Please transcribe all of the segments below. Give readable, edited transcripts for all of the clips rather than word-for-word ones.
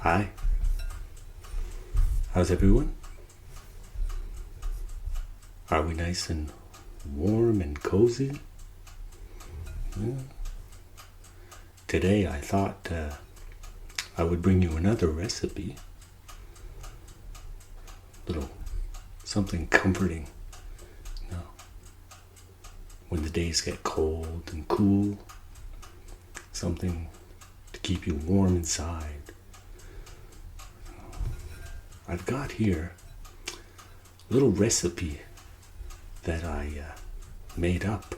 Hi. How's everyone? Are we nice and warm and cozy? Yeah. Today I thought I would bring you another recipe. Little something comforting. You know, when the days get cold and cool. Something to keep you warm inside. I've got here a little recipe that I made up a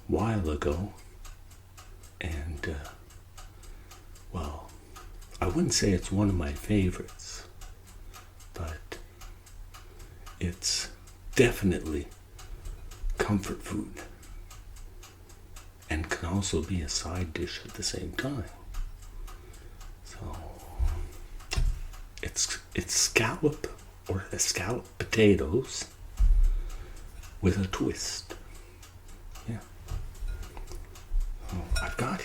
while ago, and well, I wouldn't say it's one of my favorites, but it's definitely comfort food and can also be a side dish at the same time. So it's scallop or scalloped potatoes with a twist. Yeah. So I've got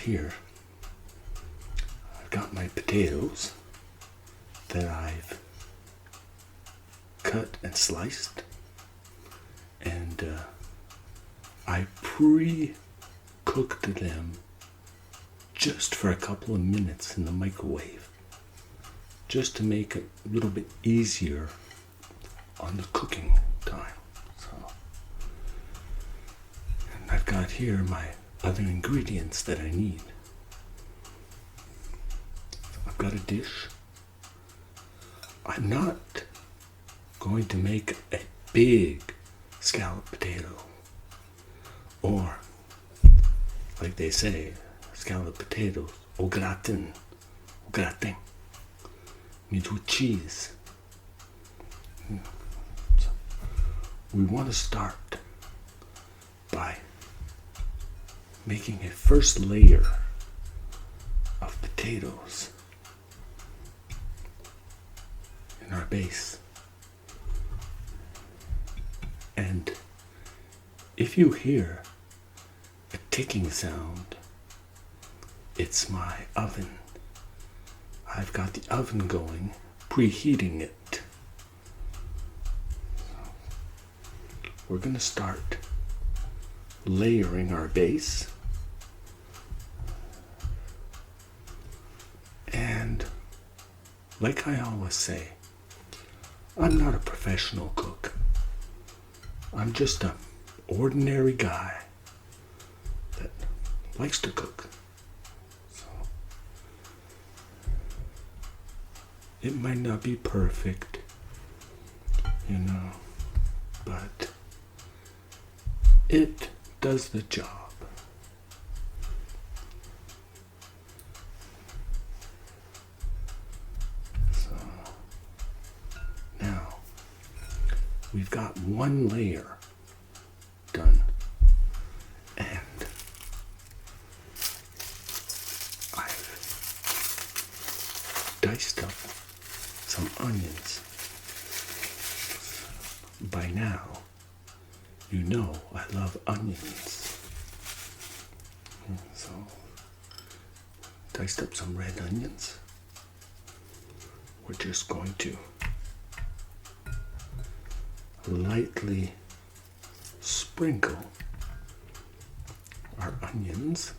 my potatoes that I've cut and sliced, and I pre-cooked them just for a couple of minutes in the microwave, just to make it a little bit easier on the cooking time. So, and I've got here my other ingredients that I need. So I've got a dish. I'm not going to make a big scalloped potato, or like they say, scalloped potatoes au gratin. Means with cheese. So we want to start by making a first layer of potatoes in our base. And if you hear a ticking sound, it's my oven. I've got the oven going, preheating it. So we're going to start layering our base. And like I always say, I'm not a professional cook. I'm just an ordinary guy that likes to cook. It might not be perfect, but it does the job. So now we've got one layer done, and I've diced up some onions. By now, you know I love onions. So, diced up some red onions. We're just going to lightly sprinkle our onions.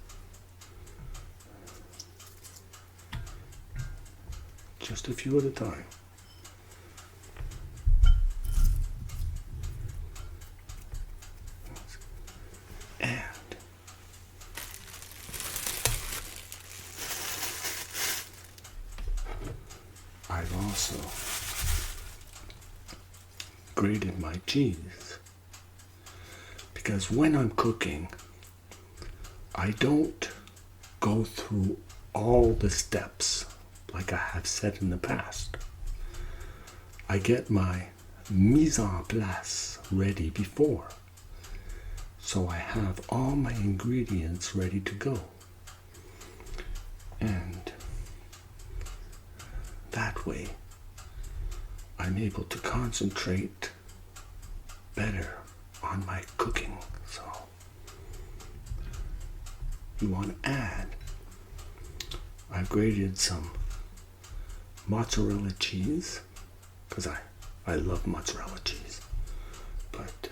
Just a few at a time. And I've also grated my cheese, because when I'm cooking, I don't go through all the steps like I have said in the past. I get my mise en place ready before, so I have all my ingredients ready to go. And that way, I'm able to concentrate better on my cooking. So, you want to add, I've grated some mozzarella cheese, because I love mozzarella cheese, but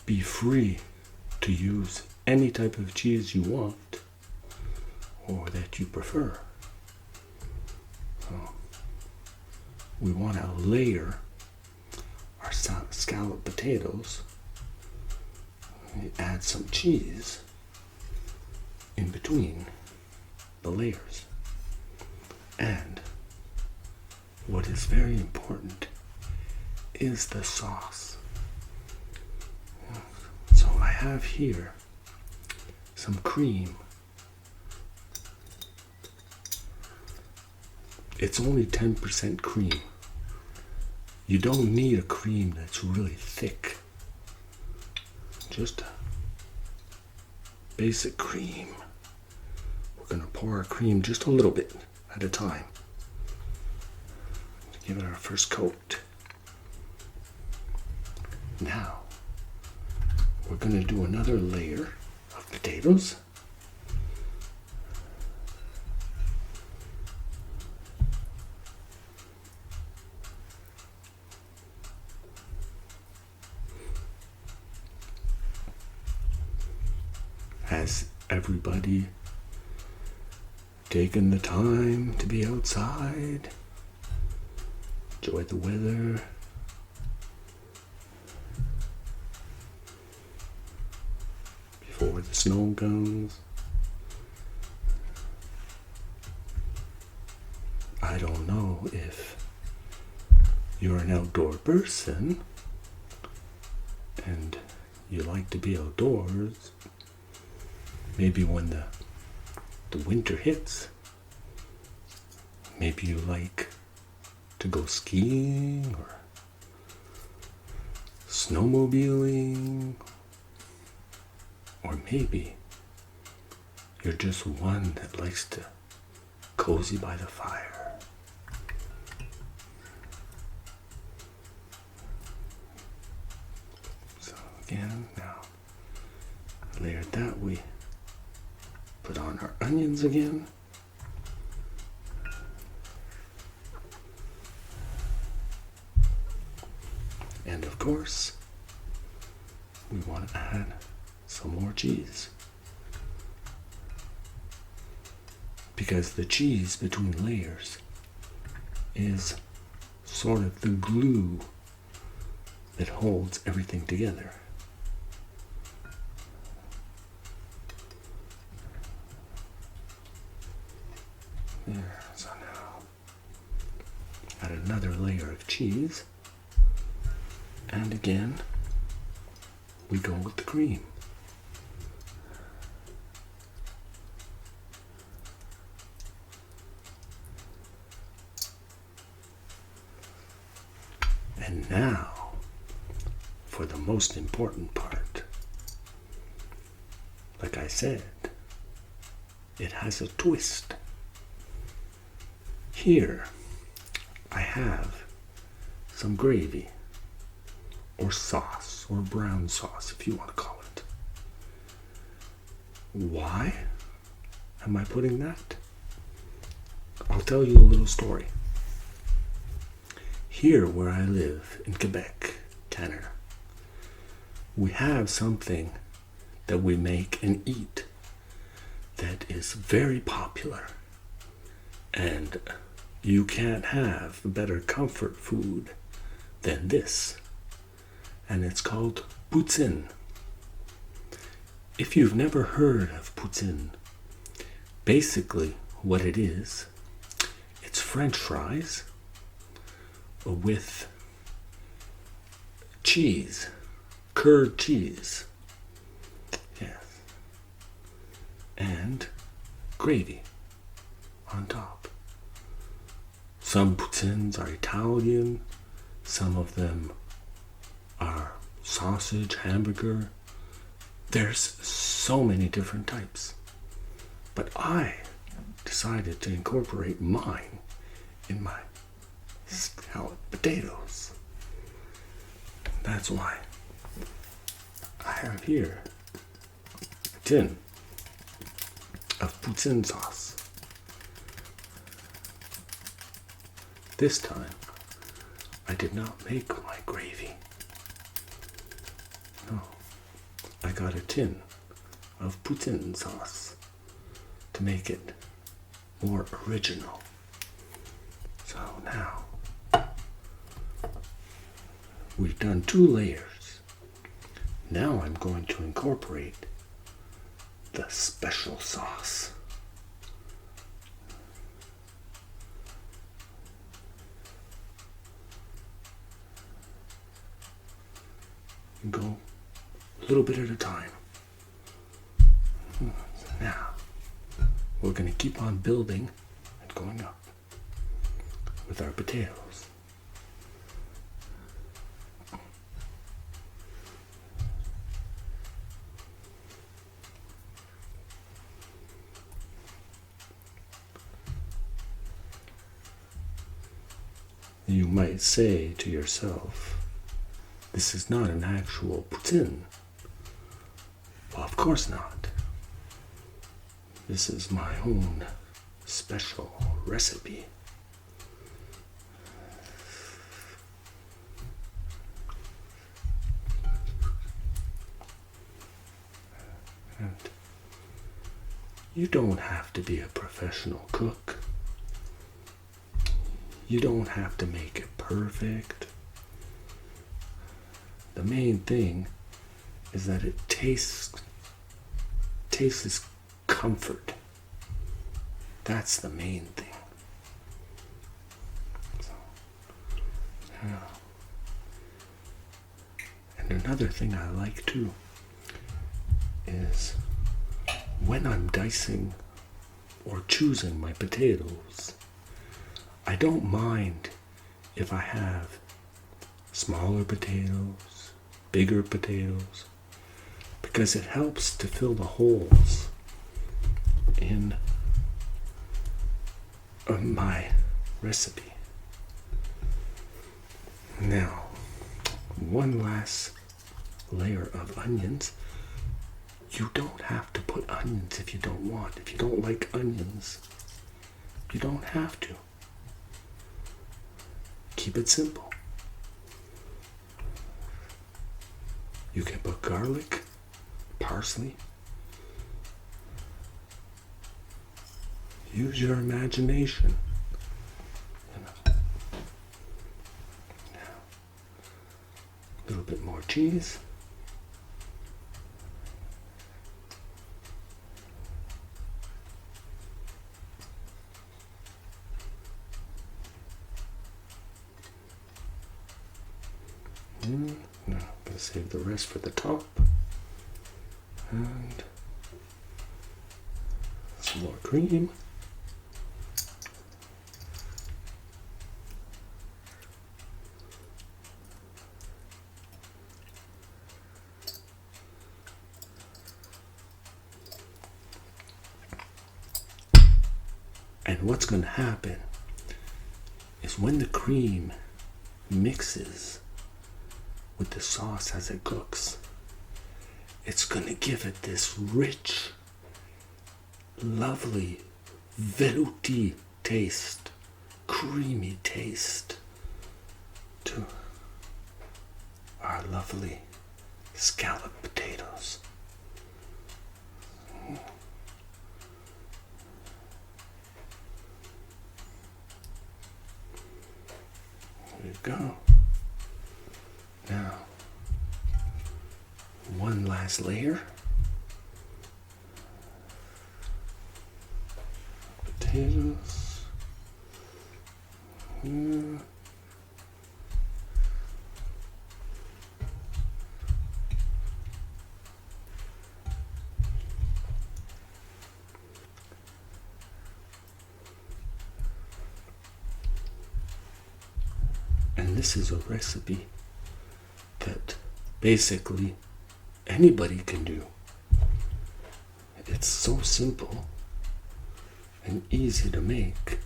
be free to use any type of cheese you want or that you prefer. So we want to layer our scalloped potatoes. We add some cheese in between the layers. And what is very important is the sauce. So I have here some cream. It's only 10% cream. You don't need a cream that's really thick. Just a basic cream. We're going to pour our cream just a little bit at a time to give it our first coat. Now, we're going to do another layer of potatoes. Has everybody taken the time to be outside? Enjoy the weather. Before the snow comes. I don't know if you're an outdoor person and you like to be outdoors. Maybe when the winter hits, maybe you like to go skiing or snowmobiling, or maybe you're just one that likes to cozy by the fire. So again, now layered that, we put on our onions again. And of course, we want to add some more cheese. Because the cheese between layers is sort of the glue that holds everything together. There, so now add another layer of cheese, and again we go with the cream. And now for the most important part. Like I said, it has a twist. Here, I have some gravy, or sauce, or brown sauce, if you want to call it. Why am I putting that? I'll tell you a little story. Here where I live, in Quebec, Canada, we have something that we make and eat that is very popular. And you can't have better comfort food than this. And it's called poutine. If you've never heard of poutine, basically what it is, it's French fries with cheese, curd cheese, yes, and gravy on top. Some poutines are Italian, some of them are sausage, hamburger. There's so many different types. But I decided to incorporate mine in my scalloped potatoes. That's why I have here a tin of poutine sauce. This time, I did not make my gravy. No, I got a tin of poutine sauce to make it more original. So now, we've done 2 layers. Now I'm going to incorporate the special sauce. Go a little bit at a time. Now, we're going to keep on building and going up with our potatoes. You might say to yourself, this is not an actual poutine. Well, of course not. This is my own special recipe. And you don't have to be a professional cook. You don't have to make it perfect. The main thing is that it tastes comfort. That's the main thing. So, yeah. And another thing I like too is when I'm dicing or choosing my potatoes, I don't mind if I have smaller potatoes, bigger potatoes, because it helps to fill the holes in my recipe. Now, one last layer of onions. You don't have to put onions if you don't want. If you don't like onions, you don't have to. Keep it simple. You can put garlic, parsley. Use your imagination. A little bit more cheese. Now, I'm going to save the rest for the top. And some more cream. And what's going to happen is when the cream mixes with the sauce as it cooks, it's going to give it this rich, lovely, velouté taste, creamy taste to our lovely scalloped potatoes. There you go. Now, one last layer. Potatoes. And this is a recipe that basically anybody can do. It's so simple and easy to make.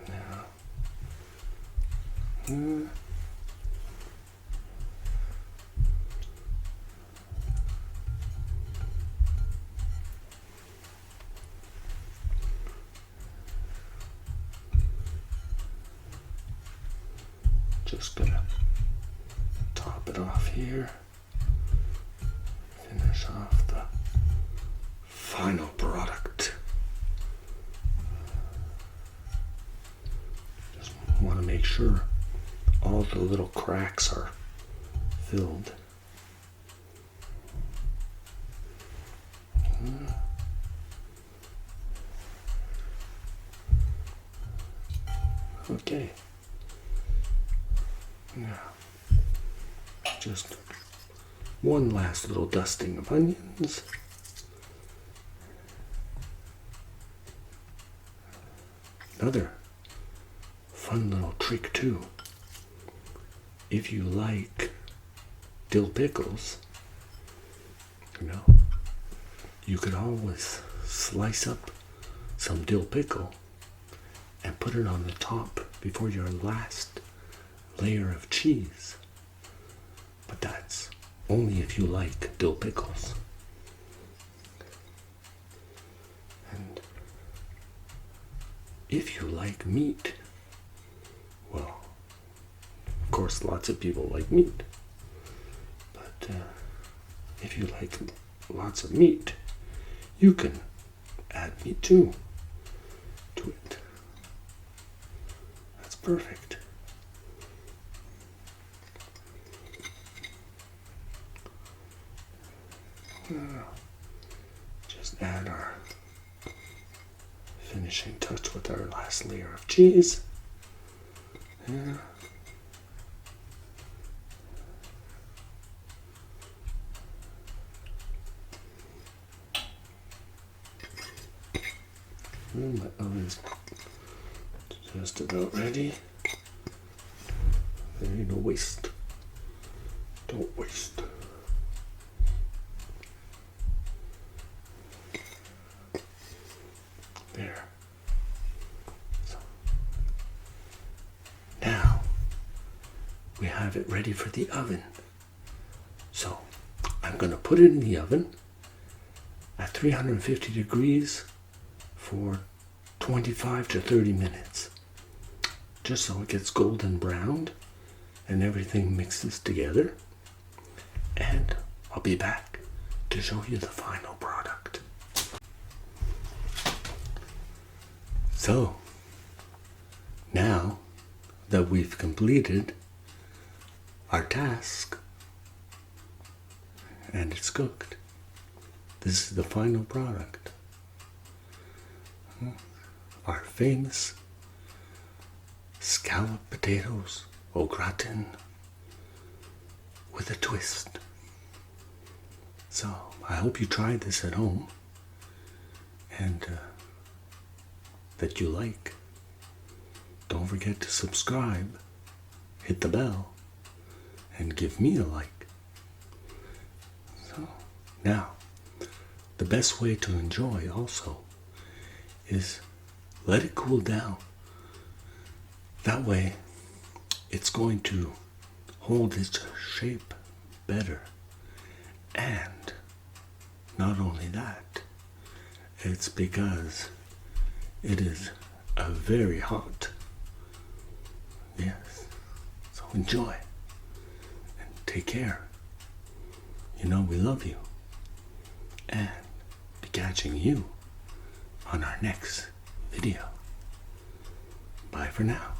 Now, just gonna top it off here. Finish off the final product. Just want to make sure all the little cracks are filled. Okay. Now, just one last little dusting of onions. Another fun little trick too. If you like dill pickles, you could always slice up some dill pickle and put it on the top before your last layer of cheese. But that's only if you like dill pickles. And if you like meat, well, of course lots of people like meat, but if you like lots of meat, you can add meat too to it. That's perfect. Just add our finishing touch with our last layer of cheese. Yeah. My oven's just about ready. There ain't no waste. Don't waste. There. So, now we have it ready for the oven. So I'm going to put it in the oven at 350 degrees for 25 to 30 minutes, just so it gets golden browned and everything mixes together. And I'll be back to show you the final product. So now that we've completed our task and it's cooked, this is the final product. Our famous scalloped potatoes au gratin with a twist. So I hope you try this at home and that you like. Don't forget to subscribe, hit the bell, and give me a like. So now, the best way to enjoy also is let it cool down. That way it's going to hold its shape better. And not only that, it's because it is a very hot. Yes. So enjoy and take care. We love you. And be catching you on our next video. Bye for now.